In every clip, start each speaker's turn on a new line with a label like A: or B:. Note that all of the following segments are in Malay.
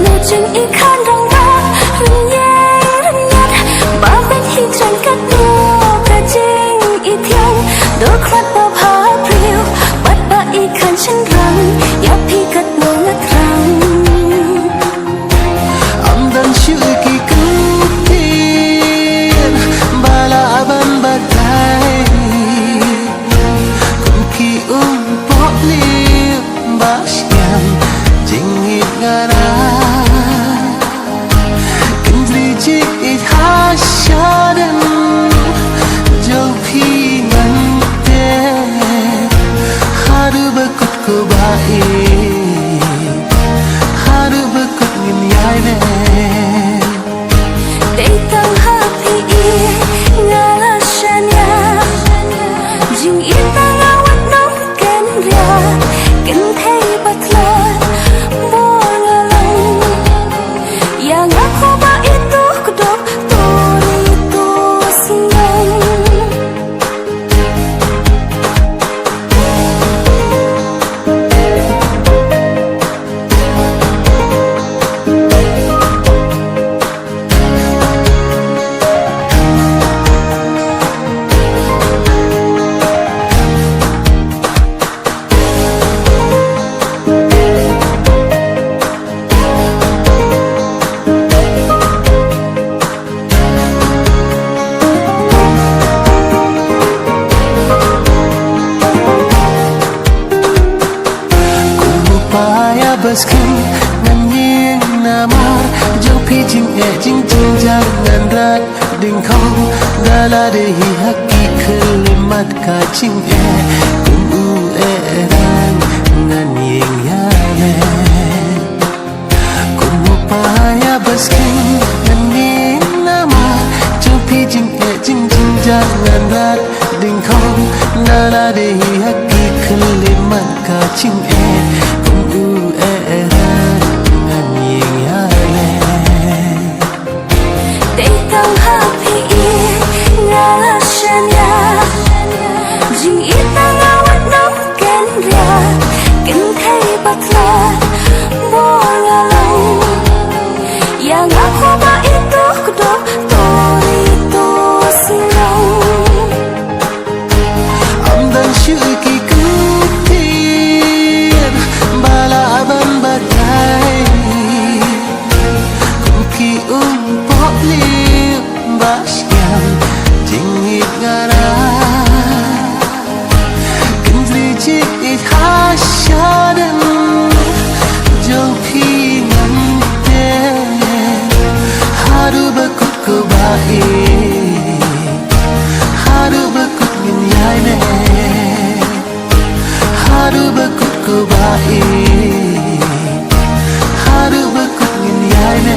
A: Nơi chừng y khan rong ra rừng nhang rừng nhạt ba bên hi trần cắt đua cả chinh y thiên đôi khát bao phá priêu bắt ba y khan chân răng ya phi cắt nô ngắt răng
B: âm dan chữ kỳ cứu thiên ba la ban ba tay cùng kỳ bỏ liêu ba xiang jing hit ngara kendri jik ha shadan jo phi ngan te haru bakut ko bai haru bakut ngin yai ne
A: để tăng happy ngala shanya jing y tăng awat nong ken ria ken thei batla bor ngalong yang aku ba itu kedok tori itu singang
B: Paya baskin ngan yin namar jo phi jing jing jangan rat ding khong dala de hi hakki khlimat ka jing ku ran ngan yin ya le ku paya baskin ngan yin namar jo phi jing jangan rat ding khong dala de hi hakki khlimat ka jing
A: yang aku ba itu kedok tori itu singang
B: amdan syuki kutir bala aban batai kuki umpok liu basyam jingit ngara kendri jit hasyadan jopi ngante haru bakut ko bai haru bakut ngin yai ne haru bakut ko bai haru bakut ngin yai ne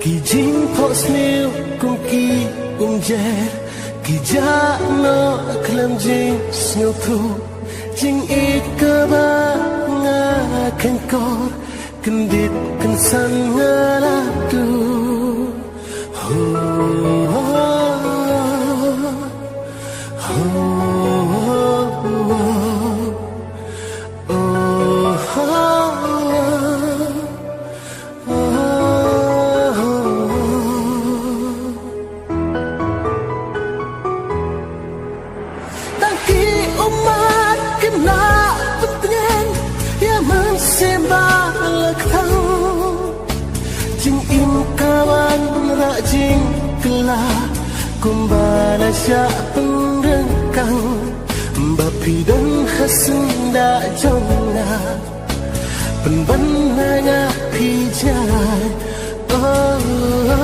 B: Ki jing po smil kum ki jet ki ja no klam jing smil thu jing it ka ba nga kan kor kendit kan san ngala tu ho kumbala siya pengrengkang bapi dan hasen da jona penbananya pijai oh, oh,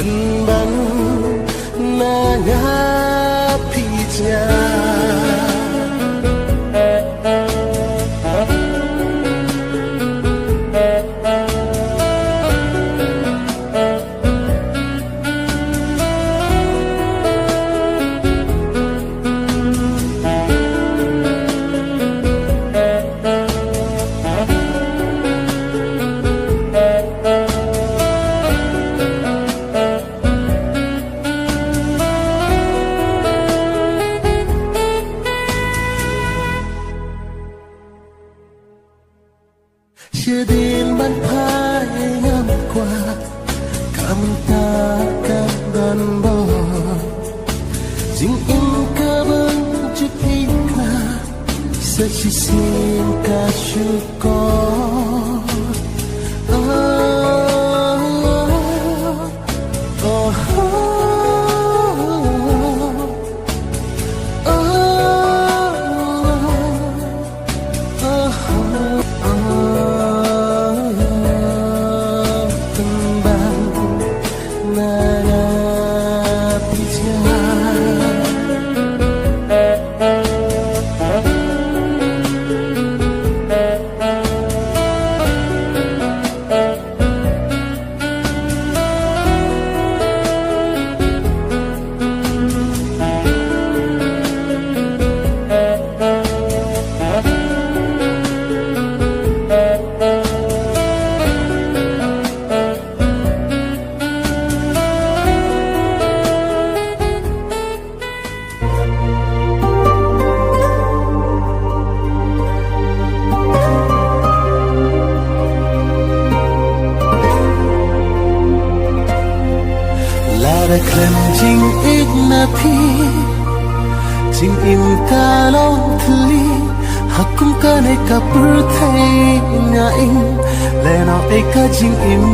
B: oh, takkan dan boy Jing im ka bang jipikna Sa chisim ka syukor Klan jing ignathi jing im kalong thli hakum ka ne ka purthai nga in leno eka jing im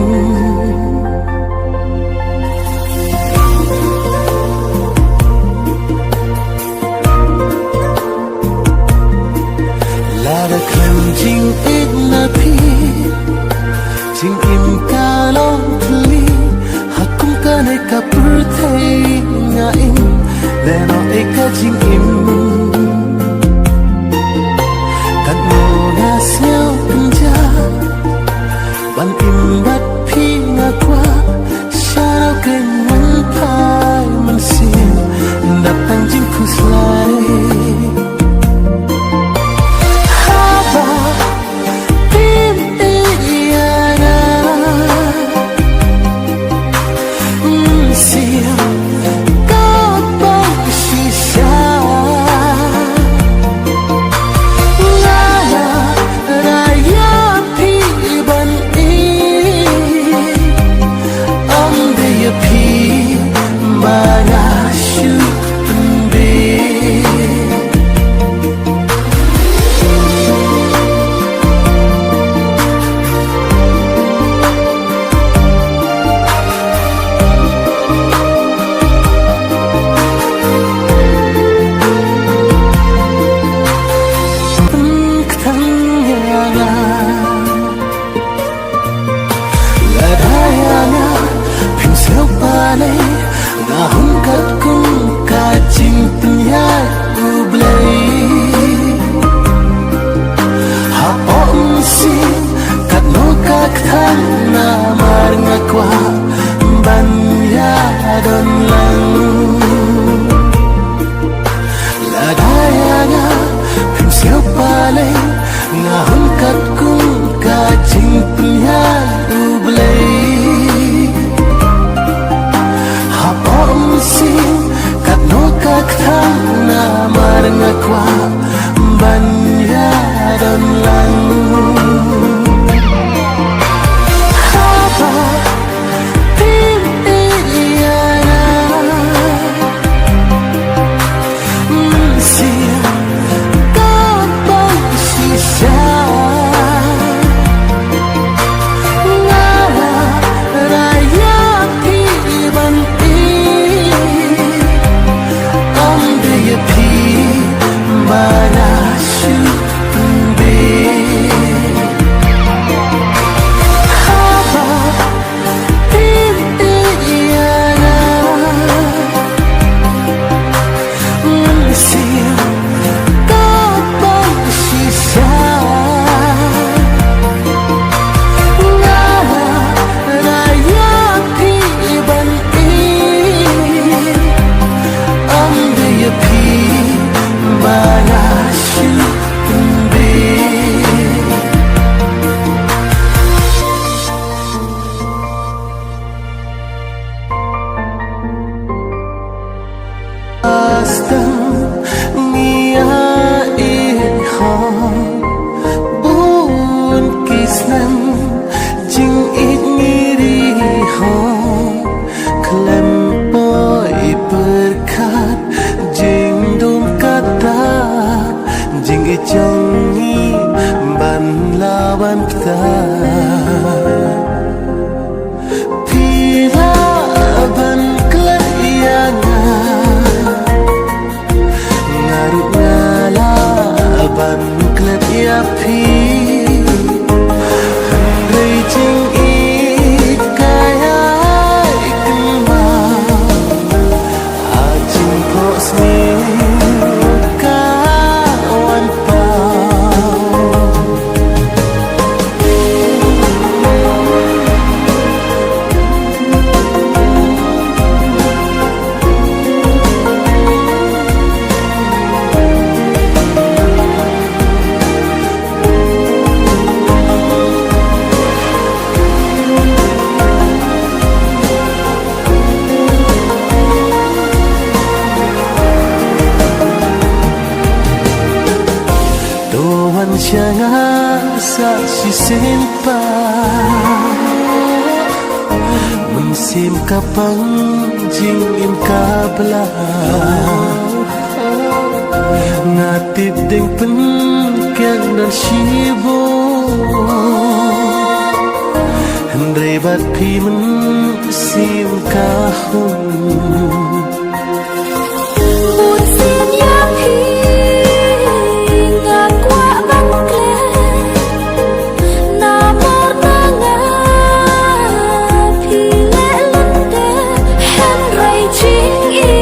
B: Lara klan jing ignathi jing im kalong thli hakum ka ne ka purthai nga in leno eka jing im kan mo na siêu pinja ban im bat phi nga kwa sharo ken man phai man sim dat tang jing khuslai jangan saksi simpan Mensim kapang jing im kabelah Ngatip deng penkeng dan shibo Hendrai bat pi mensim kahun
A: Musim ya pi ngakwa bangkle Namor nanga pi le lunde Henry jing i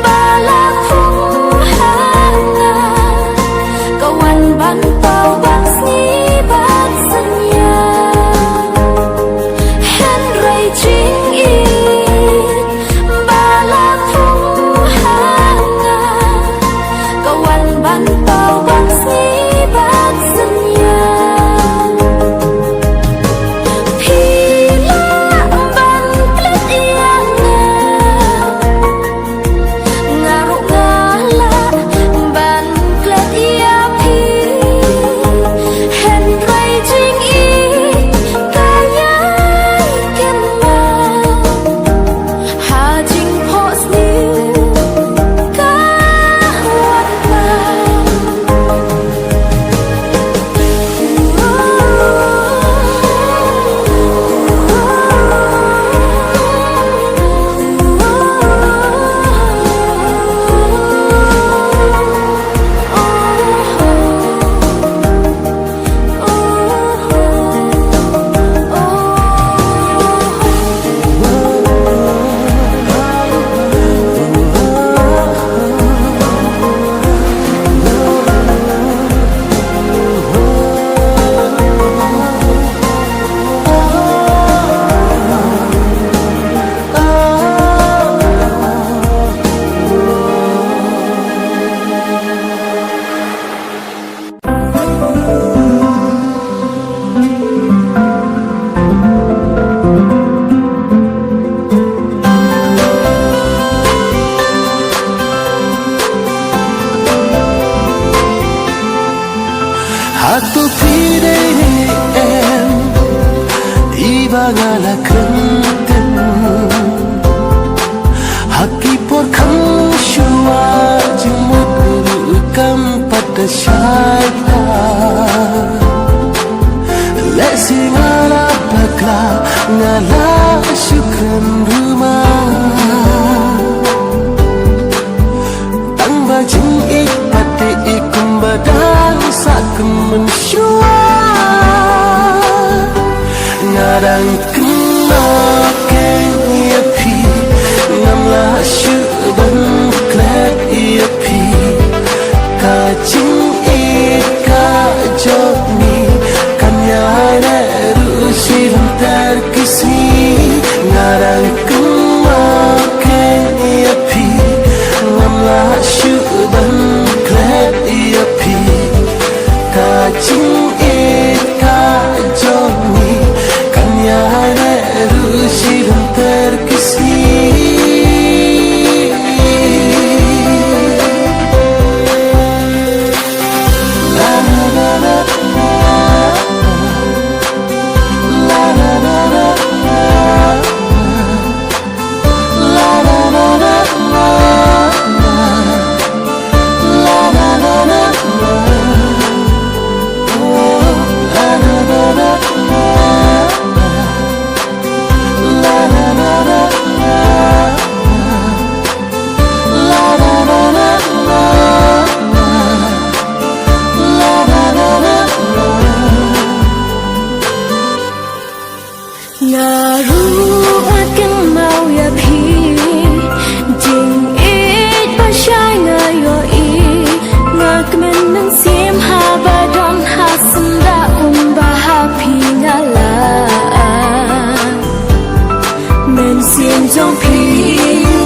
A: bala phung hanga Kawan bantau bang sni bat senya Henry jing i bala phung hanga Kawan bantau bang sni bat senya Pila bangklet ianga Ngaruk ngala bangklet ia pi Henry jing i kaya ikan ma Hajing pos ni kahwat ma
B: Hatu pide em Iba ngala krenten Haki por kam shua Jimut guru kam pada syaita Lesi ngala bagla Ngala syukran rumah Tang bajing ik pati ikum badan Sakum mensyua Ngarang kena keng ia pi Ngamlah syuban klet ia pi Kajing ika jok ni Kanyai neru silam terkisni Ngarang kena keng ia pi Ngamlah syuban klet ia pi Kajing ika jok ni Kanyai neru silam terkisni
A: Ngaru akan mau ya pi Jing it pasyai ngayo i Ngakmen nang sim habadon hasenda umbah pi ngala Men sim jong pi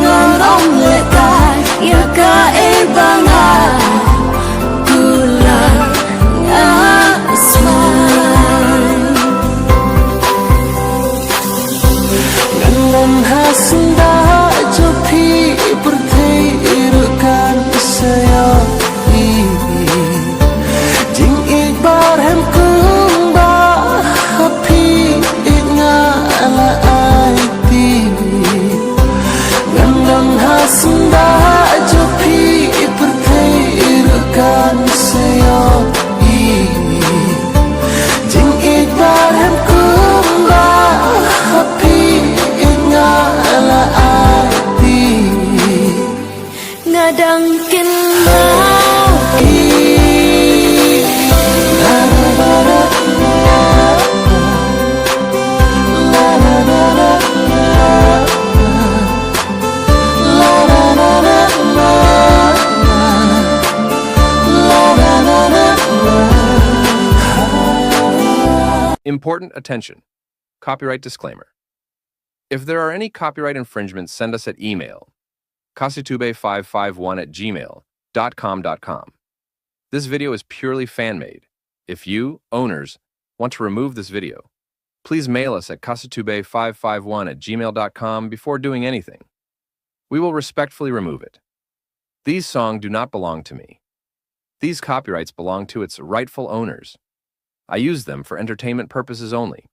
A: ngon om letai Ya ka e banga Gula ngasman
B: Ngandam hasenda jopi berteirukan saya
A: sedang kilau.
C: Important attention. Copyright disclaimer. If there are any copyright infringements, send us at email kasitube551@gmail.com. This video is purely fan-made. If you, owners, want to remove this video, please mail us at kasitube551@gmail.com before doing anything. We will respectfully remove it. These songs do not belong to me. These copyrights belong to its rightful owners. I use them for entertainment purposes only.